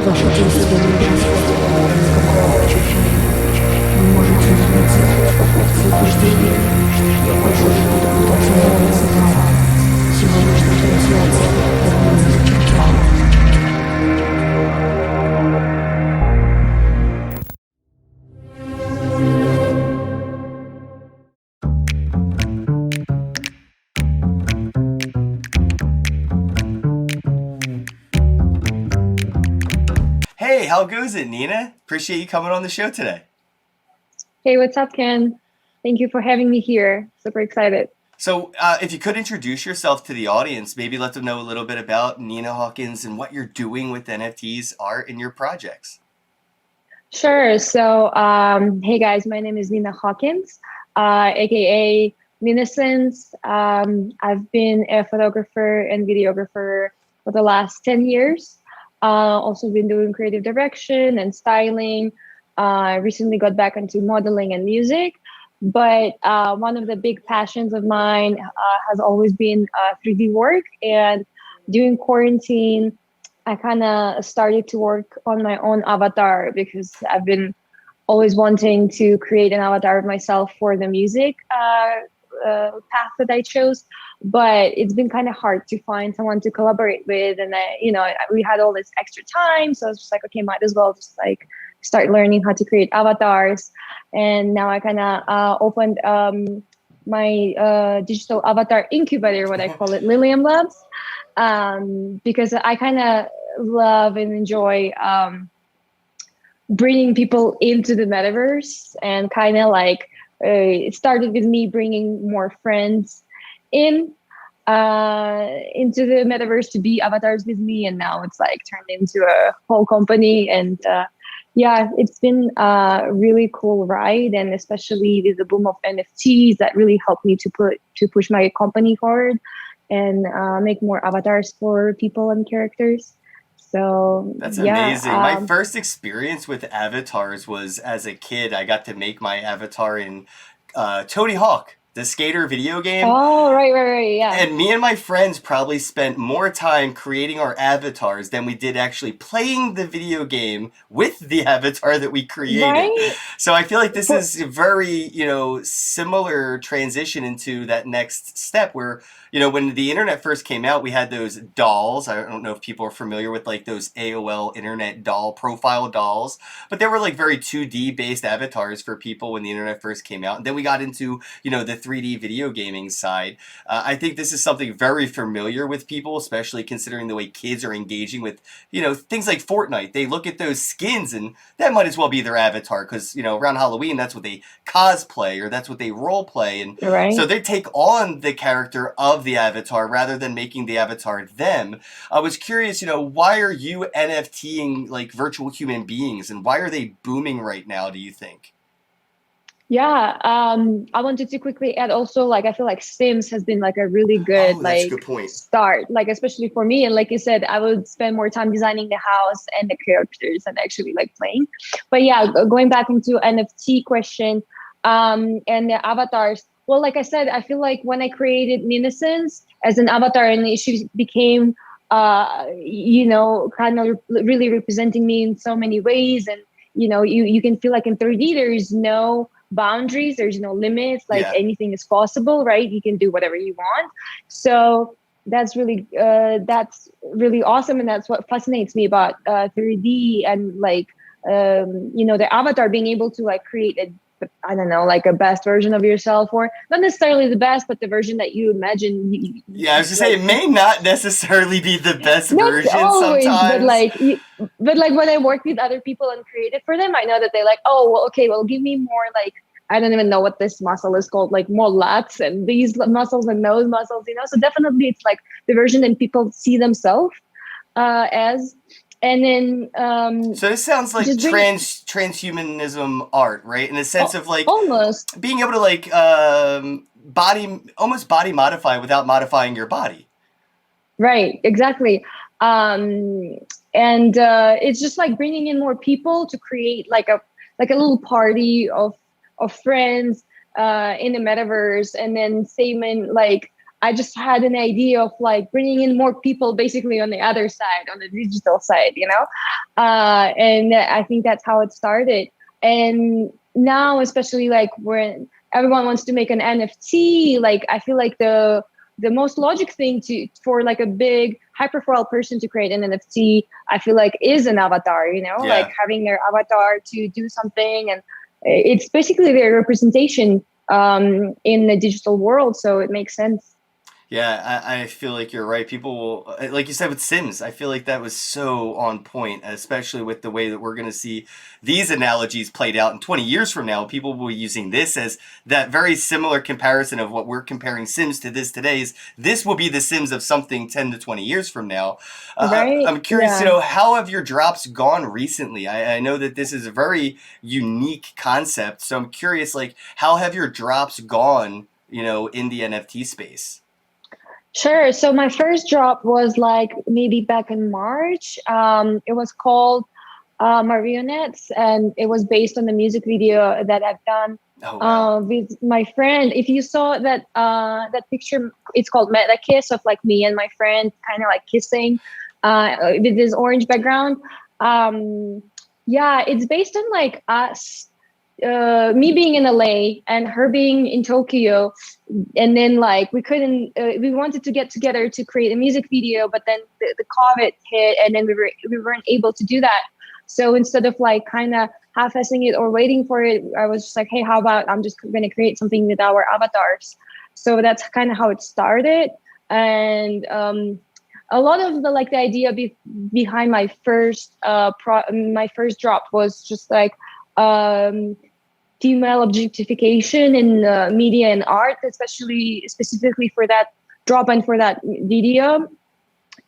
захватил себе лидерство никакого ощущения. Не может измениться в убеждении. Хочет пытаться нравиться заново. Сегодняшняя трансляция это зачеркивала. Hey, how goes it, Nina? Appreciate you coming on the show today. Hey, what's up, Ken? Thank you for having me here. Super excited. So, if you could introduce yourself to the audience, maybe let them know a little bit about Nina Hawkins and what you're doing with NFTs, art, and your projects. Sure. So, hey guys, my name is Nina Hawkins, aka NINOCENCE. I've been a photographer and videographer for the last 10 years. Also been doing creative direction and styling. I recently got back into modeling and music. But one of the big passions of mine has always been 3D work. And during quarantine, I kind of started to work on my own avatar because I've been always wanting to create an avatar of myself for the music path that I chose. But it's been kind of hard to find someone to collaborate with. And we had all this extra time. So I was just like, okay, might as well just like start learning how to create avatars. And now I kind of opened my digital avatar incubator, what I call it, Lilium Labs, because I kind of love and enjoy bringing people into the metaverse, and kind of like it started with me bringing more friends into the metaverse to be avatars with me, and now it's like turned into a whole company. And yeah, it's been a really cool ride, and especially with the boom of NFTs, that really helped me to push my company forward and make more avatars for people and characters. So That's yeah, amazing. My first experience with avatars was as a kid. I got to make my avatar in Tony Hawk, the skater video game. Oh, right, yeah. And me and my friends probably spent more time creating our avatars than we did actually playing the video game with the avatar that we created. Right? So I feel like this is a very, similar transition into that next step where, when the internet first came out, we had those dolls. I don't know if people are familiar with like those AOL internet doll profile dolls, but they were like very 2D based avatars for people when the internet first came out. And then we got into, the 3D video gaming side. I think this is something very familiar with people, especially considering the way kids are engaging with, things like Fortnite. They look at those skins and that might as well be their avatar because, around Halloween, that's what they cosplay or that's what they role play. And right. So they take on the character of the avatar rather than making the avatar them. I was curious, why are you NFTing like virtual human beings and why are they booming right now, do you think? Yeah, I wanted to quickly add also, like, I feel like Sims has been like a really good, that's a good point. start, like, especially for me. And like you said, I would spend more time designing the house and the characters and actually like playing. But yeah, going back into NFT question, and the avatars. Well, like I said, I feel like when I created NINOCENCE as an avatar and she became, kind of really representing me in so many ways. And, you can feel like in 3D, there is no boundaries, there's no limits, like anything is possible, right? You can do whatever you want. So that's really awesome, and that's what fascinates me about 3D and like the avatar being able to like create a best version of yourself, or not necessarily the best, but the version that you imagine. I was just saying, it may not necessarily be the best version always, sometimes. But like when I work with other people and create it for them, I know that they're like, oh, well, okay, well, give me more like, I don't even know what this muscle is called, like more lats and these muscles and those muscles, So definitely it's like the version that people see themselves as. And then so this sounds like transhumanism art, right? In the sense of like almost being able to like body modify without modifying your body. Right, exactly. And it's just like bringing in more people to create like a little party of friends in the metaverse, and then same in like I just had an idea of like bringing in more people basically on the other side, on the digital side, and I think that's how it started. And now, especially like when everyone wants to make an NFT, like I feel like the most logic thing for like a big high profile person to create an NFT, I feel like is an avatar, like having their avatar to do something, and it's basically their representation in the digital world. So it makes sense. Yeah, I feel like you're right. People will, like you said with Sims, I feel like that was so on point, especially with the way that we're going to see these analogies played out in 20 years from now. People will be using this as that very similar comparison of what we're comparing Sims to this today's. This will be the Sims of something 10 to 20 years from now. Right? I'm curious to Yeah. know, how have your drops gone recently? I know that this is a very unique concept. So I'm curious, like, how have your drops gone, in the NFT space? Sure. So my first drop was like maybe back in March. It was called Marionettes, and it was based on the music video that I've done with my friend. If you saw that picture, it's called Meta Kiss, of like me and my friend kind of like kissing with this orange background. Yeah, it's based on like us, me being in LA and her being in Tokyo, and then like we wanted to get together to create a music video, but then the COVID hit, and then we weren't able to do that. So instead of like kind of half-assing it or waiting for it, I was just like, hey, how about I'm just going to create something with our avatars. So that's kind of how it started. And a lot of the idea behind my first drop was just like female objectification in media and art, specifically for that drop and for that video.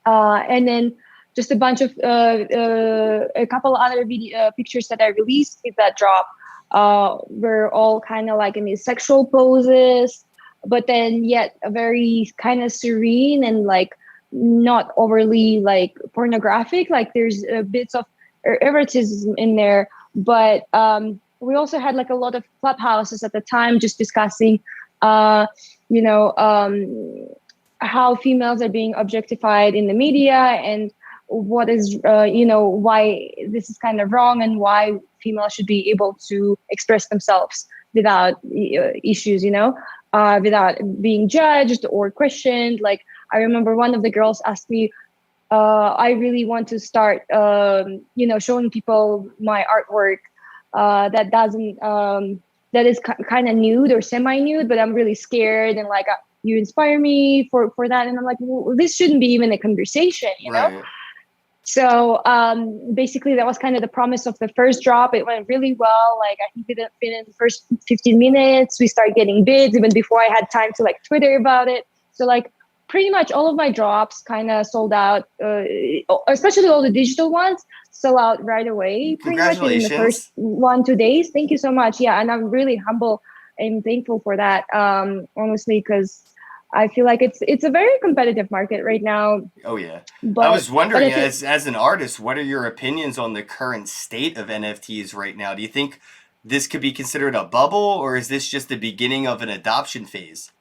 And then just a bunch of a couple other video pictures that I released with that drop were all kind of like in these sexual poses, but then yet a very kind of serene and like not overly like pornographic. Like there's bits of eroticism in there, but we also had like a lot of clubhouses at the time just discussing, how females are being objectified in the media, and what is, why this is kind of wrong, and why females should be able to express themselves without issues, without being judged or questioned. Like I remember one of the girls asked me, I really want to start, showing people my artwork that doesn't, that is kind of nude or semi-nude, but I'm really scared, and like you inspire me for that. And I'm like, well, this shouldn't be even a conversation, Right. So basically that was kind of the promise of the first drop. It went really well. Like I think within the first 15 minutes, we started getting bids even before I had time to like Twitter about it. So like pretty much all of my drops kind of sold out, especially all the digital ones sell out right away. Pretty much within the first 1-2 days. Thank you so much. Yeah, and I'm really humble and thankful for that, honestly, because I feel like it's a very competitive market right now. Oh yeah. But I was wondering, as an artist, what are your opinions on the current state of NFTs right now? Do you think this could be considered a bubble, or is this just the beginning of an adoption phase?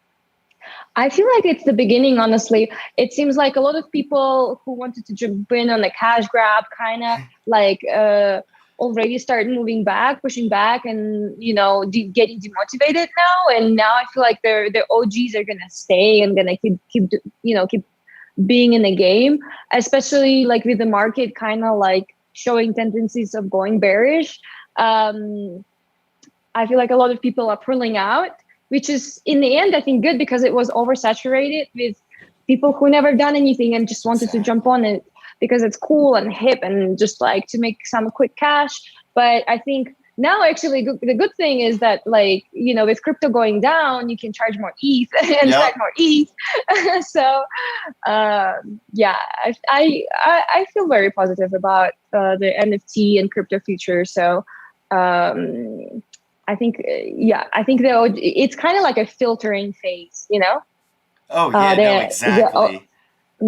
I feel like it's the beginning, honestly. It seems like a lot of people who wanted to jump in on the cash grab kind of like already started moving back, pushing back, and getting demotivated now. And now I feel like the OGs are gonna stay and gonna keep being in the game, especially like with the market kind of like showing tendencies of going bearish. I feel like a lot of people are pulling out, which is in the end, I think, good, because it was oversaturated with people who never done anything and just wanted to jump on it because it's cool and hip and just like to make some quick cash. But I think now actually the good thing is that, like, with crypto going down, you can charge more ETH and charge more ETH. So yeah, I feel very positive about the NFT and crypto future. So I think, it's kind of like a filtering phase, Oh yeah, no, exactly.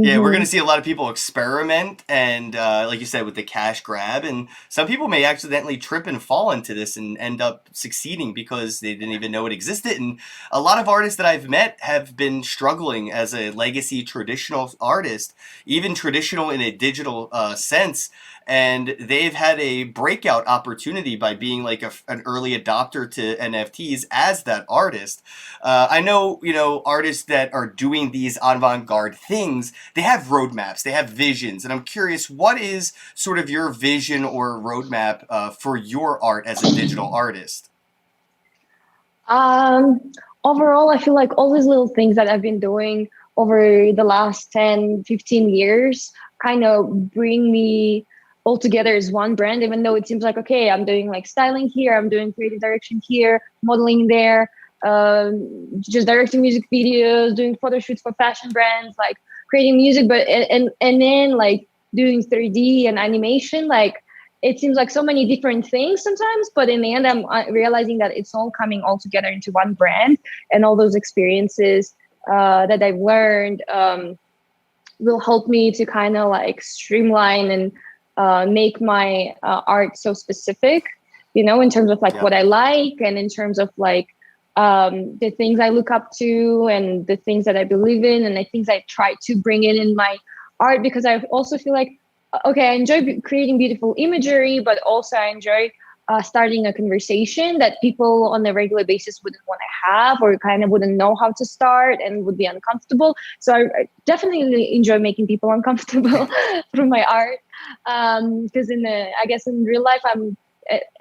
Yeah, we're going Mm-hmm. to see a lot of people experiment and, like you said, with the cash grab. And some people may accidentally trip and fall into this and end up succeeding because they didn't even know it existed. And a lot of artists that I've met have been struggling as a legacy traditional artist, even traditional in a digital sense. And they've had a breakout opportunity by being like an early adopter to NFTs as that artist. I know, artists that are doing these avant-garde things, they have roadmaps, they have visions, and I'm curious, what is sort of your vision or roadmap for your art as a digital artist? Um, Overall, I feel like all these little things that I've been doing over the last 10, 15 years kind of bring me all together as one brand, even though it seems like, okay, I'm doing like styling here, I'm doing creative direction here, modeling there, just directing music videos, doing photo shoots for fashion brands, like creating music, but and then like doing 3D and animation, like it seems like so many different things sometimes, but in the end, I'm realizing that it's all coming all together into one brand, and all those experiences that I've learned will help me to kind of like streamline and make my art so specific, in terms of like Yeah. what I like, and in terms of like the things I look up to, and the things that I believe in, and the things I try to bring in my art, because I also feel like, okay, I enjoy creating beautiful imagery, but also I enjoy starting a conversation that people on a regular basis wouldn't want to have, or kind of wouldn't know how to start and would be uncomfortable. So I definitely enjoy making people uncomfortable through my art. Because I guess in real life, I'm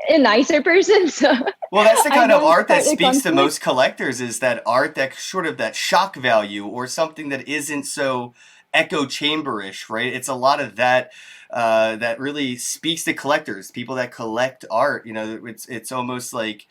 a nicer person. So Well, that's the I kind of don't art that start the speaks to conflict. most collectors, is that art that sort of that shock value or something that isn't so echo chamberish, right? It's a lot of that that really speaks to collectors, people that collect art. It's almost like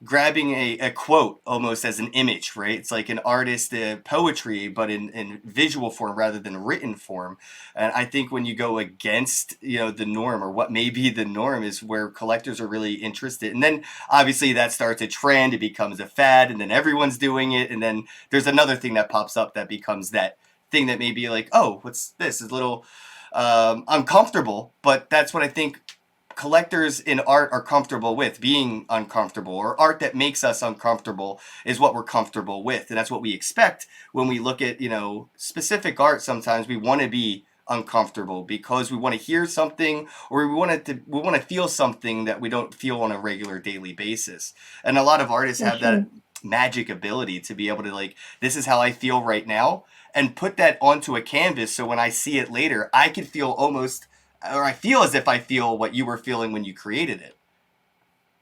grabbing a quote almost as an image, right? It's like an artist poetry, but in visual form rather than written form. And I think when you go against, the norm, or what may be the norm, is where collectors are really interested. And then obviously that starts a trend, it becomes a fad, and then everyone's doing it. And then there's another thing that pops up that becomes that thing that may be like, oh, what's this? It's a little uncomfortable, but that's what I think collectors in art are comfortable with, being uncomfortable, or art that makes us uncomfortable is what we're comfortable with. And that's what we expect when we look at, specific art. Sometimes we want to be uncomfortable because we want to hear something, or we want to feel something that we don't feel on a regular daily basis. And a lot of artists For have that sure. magic ability to be able to, like, this is how I feel right now, and put that onto a canvas, so when I see it later, I can feel almost, or I feel as if I feel what you were feeling when you created it.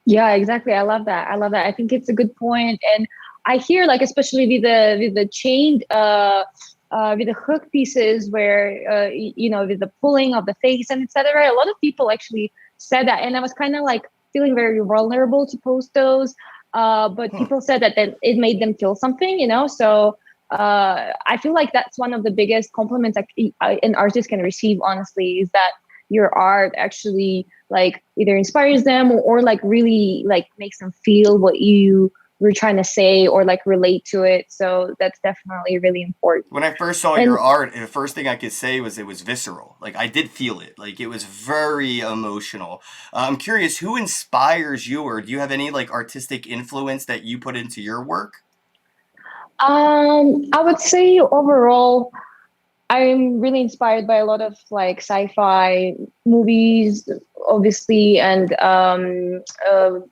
Yeah, exactly. I love that. I love that. I think it's a good point. And I hear, like, especially with the chained with the hook pieces, where with the pulling of the face and etc. A lot of people actually said that, and I was kind of like feeling very vulnerable to post those. But Hmm. people said that it made them feel something, So I feel like that's one of the biggest compliments an artist can receive, honestly, is that your art actually like either inspires them, or like really like makes them feel what you were trying to say, or like relate to it. So that's definitely really important. When I first saw your And art, the first thing I could say was it was visceral. Like, I did feel it. Like, it was very emotional. I'm curious, who inspires you, or do you have any like artistic influence that you put into your work? I would say overall, I'm really inspired by a lot of like sci-fi movies, obviously, and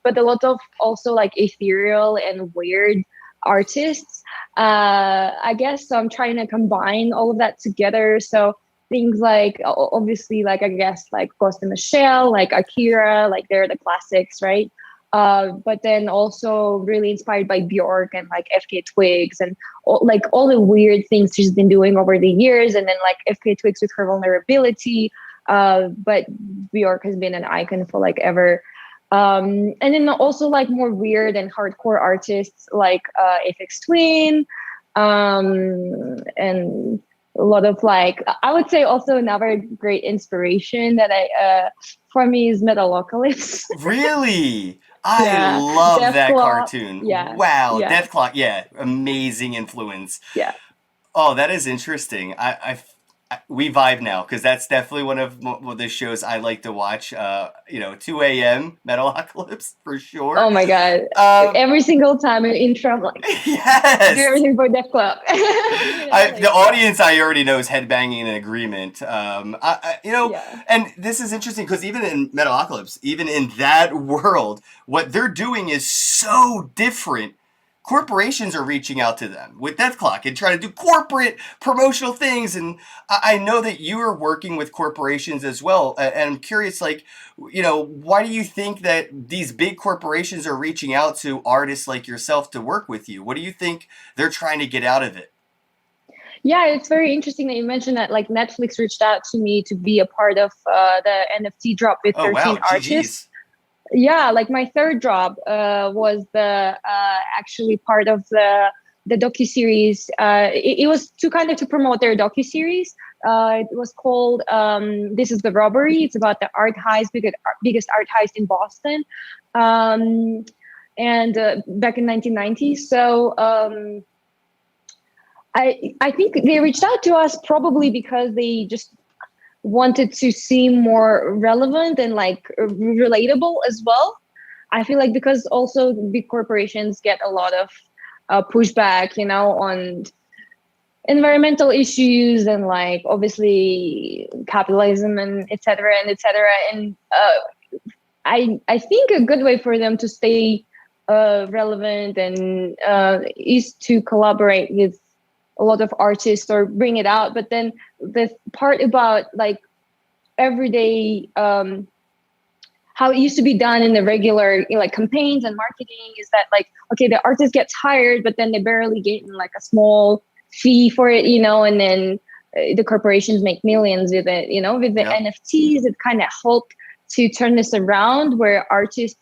but a lot of also like ethereal and weird artists. I guess so I'm trying to combine all of that together. So things like obviously, like I guess like Ghost in the Shell, like Akira, like they're the classics, right? But then also really inspired by Bjork and like FK Twigs, and like all the weird things she's been doing over the years, and then like FK Twigs with her vulnerability. But Bjork has been an icon for like ever. And then also like more weird and hardcore artists like Aphex Twin, and a lot of like, I would say also another great inspiration that I for me is Metalocalypse. Really? I Yeah, love that Deathclaw. cartoon. Yeah, Wow, yeah, Death Clock. Yeah, amazing influence. yeah. Oh, that is interesting. We vibe now because that's definitely one of the shows I like to watch. 2 a.m. Metalocalypse for sure. Oh my God. Um, Every single time in intro, I'm like, do yes. everything for Death Club. The audience I already know is headbanging in agreement. Yeah. And this is interesting because even in Metalocalypse, even in that world, what they're doing is so different. Corporations are reaching out to them with Death Clock and trying to do corporate promotional things. And I know that you are working with corporations as well. And I'm curious, why do you think that these big corporations are reaching out to artists like yourself to work with you? What do you think they're trying to get out of it? Yeah, it's very interesting that you mentioned that. Like Netflix reached out to me to be a part of the NFT drop with Oh, 13 wow. artists. GG's. Yeah, like my third job was the actually part of the docu series. It was to promote their docu series. It was called "This Is the Robbery." It's about the art heist, biggest art heist in Boston, and back in 1990. So I think they reached out to us probably because they just wanted to seem more relevant and like relatable as well. I feel like because also big corporations get a lot of pushback, on environmental issues and like obviously capitalism and et cetera and et cetera. And I think a good way for them to stay relevant and is to collaborate with a lot of artists or bring it out. But then the part about like everyday how it used to be done in the regular like campaigns and marketing is that like, okay, the artist gets hired, but then they barely get like a small fee for it, and then the corporations make millions with it. With the Yep. NFTs, it kind of helped to turn this around where artists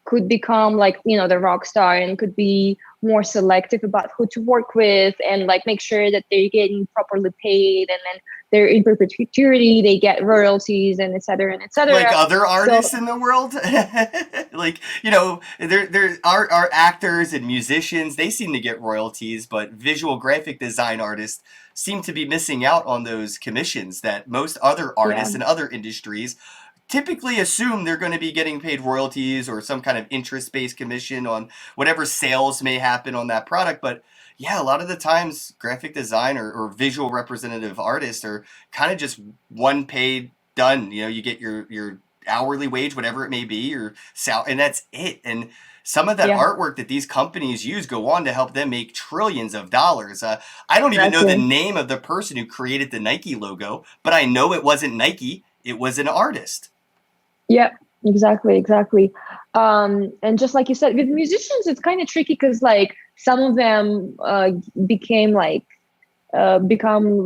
could become like, the rock star and could be more selective about who to work with and like make sure that they're getting properly paid, and then they're in perpetuity, they get royalties and et cetera and et cetera. Like other artists in the world, there are actors and musicians. They seem to get royalties, but visual graphic design artists seem to be missing out on those commissions that most other artists in other industries typically assume they're going to be getting paid royalties or some kind of interest-based commission on whatever sales may happen on that product. But yeah, a lot of the times graphic design or visual representative artists are kind of just one paid done. You get your hourly wage, whatever it may be, your sal, and that's it. And some of that artwork that these companies use go on to help them make trillions of dollars. I don't even know the name of the person who created the Nike logo, but I know it wasn't Nike. It was an artist. Yeah, exactly. And just like you said, with musicians, it's kind of tricky because like some of them become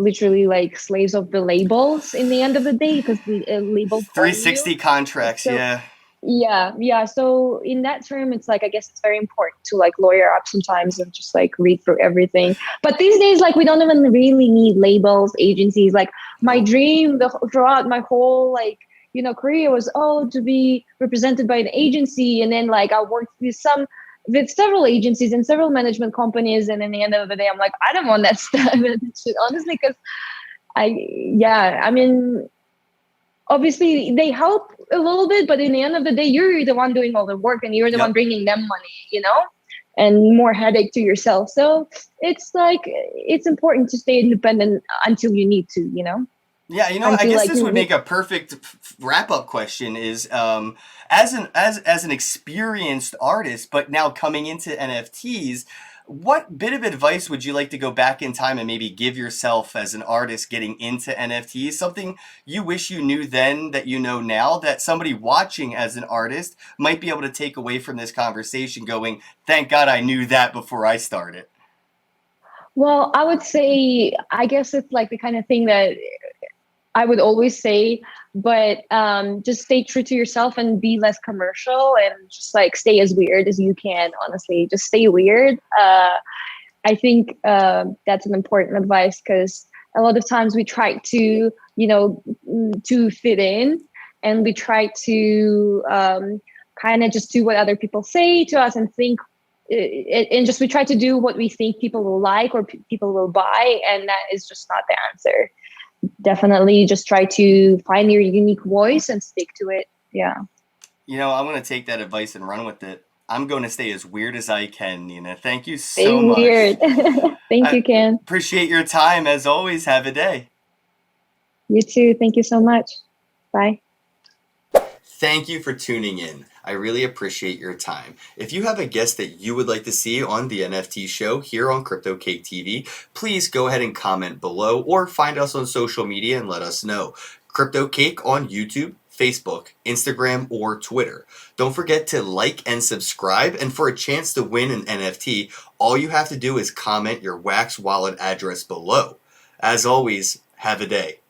literally like slaves of the labels in the end of the day because the label 360 contracts. So, yeah. So in that term, it's like, I guess it's very important to like lawyer up sometimes and just like read through everything. But these days, like we don't even really need labels, agencies. Like my dream throughout my whole like career was to be represented by an agency, and then like I worked with several agencies and several management companies, and in the end of the day I'm like, I don't want that stuff honestly, because I mean obviously they help a little bit, but in the end of the day you're the one doing all the work and you're the one bringing them money, and more headache to yourself. So it's like it's important to stay independent until you need to, Yeah, I guess this would make a perfect wrap-up question is as an experienced artist, but now coming into NFTs, what bit of advice would you like to go back in time and maybe give yourself as an artist getting into NFTs? Something you wish you knew then that you know now that somebody watching as an artist might be able to take away from this conversation going, thank God I knew that before I started. Well, I would say, I guess it's like the kind of thing that I would always say, but just stay true to yourself and be less commercial and just like stay as weird as you can. Honestly, just stay weird. I think that's an important advice because a lot of times we try to, to fit in, and we try to kind of just do what other people say to us and think, and just we try to do what we think people will like or people will buy, and that is just not the answer. definitely just try to find your unique voice and stick to it. Yeah. You know, I'm going to take that advice and run with it. I'm going to stay as weird as I can, Nina. Thank you Stay so much. weird. Thank I you, Ken. appreciate your time as always. Have a day. You too. Thank you so much. Bye. Thank you for tuning in. I really appreciate your time. If you have a guest that you would like to see on the NFT show here on Crypto Cake TV, please go ahead and comment below or find us on social media and let us know. Crypto Cake on YouTube, Facebook, Instagram, or Twitter. Don't forget to like and subscribe, and for a chance to win an NFT, all you have to do is comment your Wax Wallet address below. As always, have a day.